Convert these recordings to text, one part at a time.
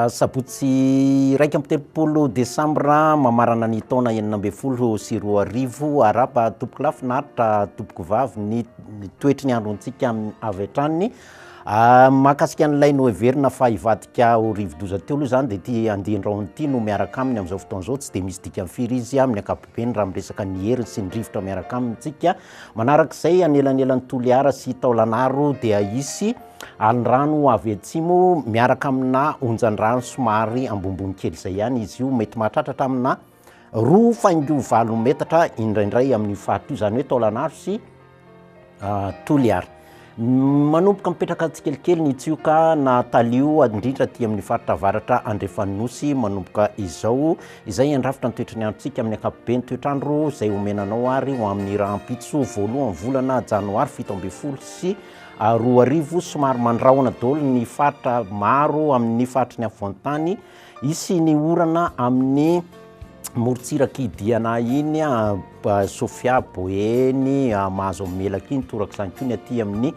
Sabotsy 1 Desambra mamarana ny taona 2024 arapa tompoko lafinaritra tompoko vavy ny toetry ny androntsika avy hatrany mahakasika an'ilay noeverina fa ivadika ho rivodoza teo aloha zany dia ty andiandraony ity no miaraka aminy amin'izao fotoan'izao tsy dia misy dikany firy izy amin'ny ankapobeny raha miresaka ny heriny sy ny rivotra miaraka amintsika manarak'izay anelanelan'ny toliara sy taolanaro dia isy alin-drano avy atsimo miaraka amina onjan-drano somary ambombony kely izay ihany izy io mety mahatratratra amina 2.9 metatra indraindray amin'ny fahato izany hoe taolanaro sy toliara manomboka mipetraka tsikelikely ny tsioka na talio indrindra aty amin'ny faritra avaratra Andrefanosy manomboka izao izay andrafitra ny toetrany androntsika amin'ny ankapobeny toetrandro izay omenanao ary ho amin'ny rahampitso voalohany volana janoary 17 sy 2024 somary mandrahona daholo ny faritra maro amin'ny faritry ny afovoan-tany isy ny orana amin'ny morotsiraka idiana iny Sofia Boeny mahazo melaka iny torak'izany koa ny aty amin'ny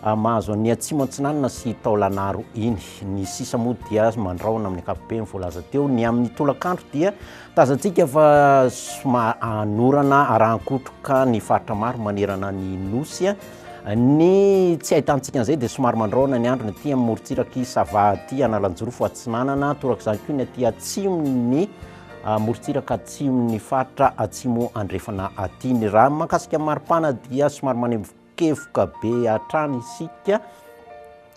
mahazo ny atsimo antsinanana sy taolanaro iny ny sisa moa dia mandrahona amin'ny ankapobeny voalaza teo ny amin'ny tolakandro dia tazantsika fa norana arahankotroka ny faritra maro manerana ny nosy ny tsy ahitantsika an'izay dia somary mandrahona ny andro ny aty amin'ny morotsiraka sava aty analanjorofo atsinanana torak'izany koa ny aty atsimo ny morotsiraka atsimon'ny faritra atsimo andrefana aty ny raha mahakasika maripana dia somary manembokevoka be hatrany isika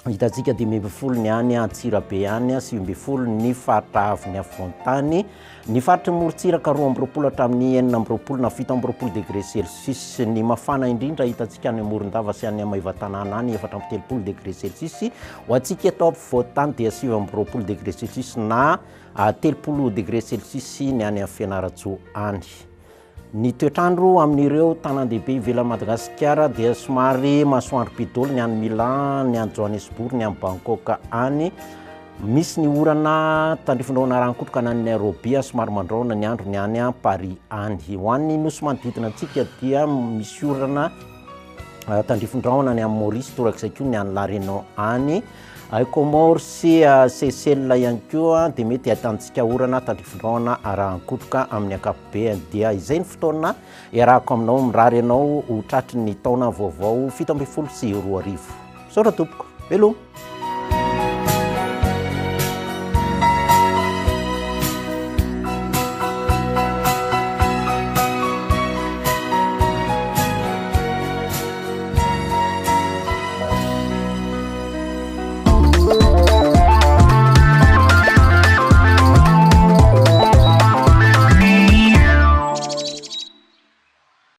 hitantsika 10 ny any Antsirabe any 20 ny faritra avy ny afovoan-tany ny faritra morotsiraka 20 hatramin'ny 40 na 17 degré Celsius ny mafana indrindra hitantsika any Morondava sy any Amaivatanana any 4 degré Celsius ho antsika eto ampovoan-tany dia 20 degré Celsius na 30 degré Celsius ny any amin'ny Fianarantsoa any ny toetrandro amin'ireo tanan-dehibe ivelan'i Madagasikara dia somary masoandro be daholo ny any Milan, ny any Johannesburg, ny any Bangkok any misy ny orana tandrifondraona arahankotroka ny any Nairobi somary mandrahona ny andro ny any Paris any ho an'ny nosy manodidina antsika dia misy orana tandrifondraona ny any Maurice torak'izay koa ny any La Réunion any Comores sy Seychelles ihany koa dia mety ahitantsika orana tandrifondraona arahankotroka amin'ny ankapobeny dia izay ny fotoana iarahako aminao mirary ianao ho tratry ny taona vaovao 17 sy 2024 saora tompoko veloma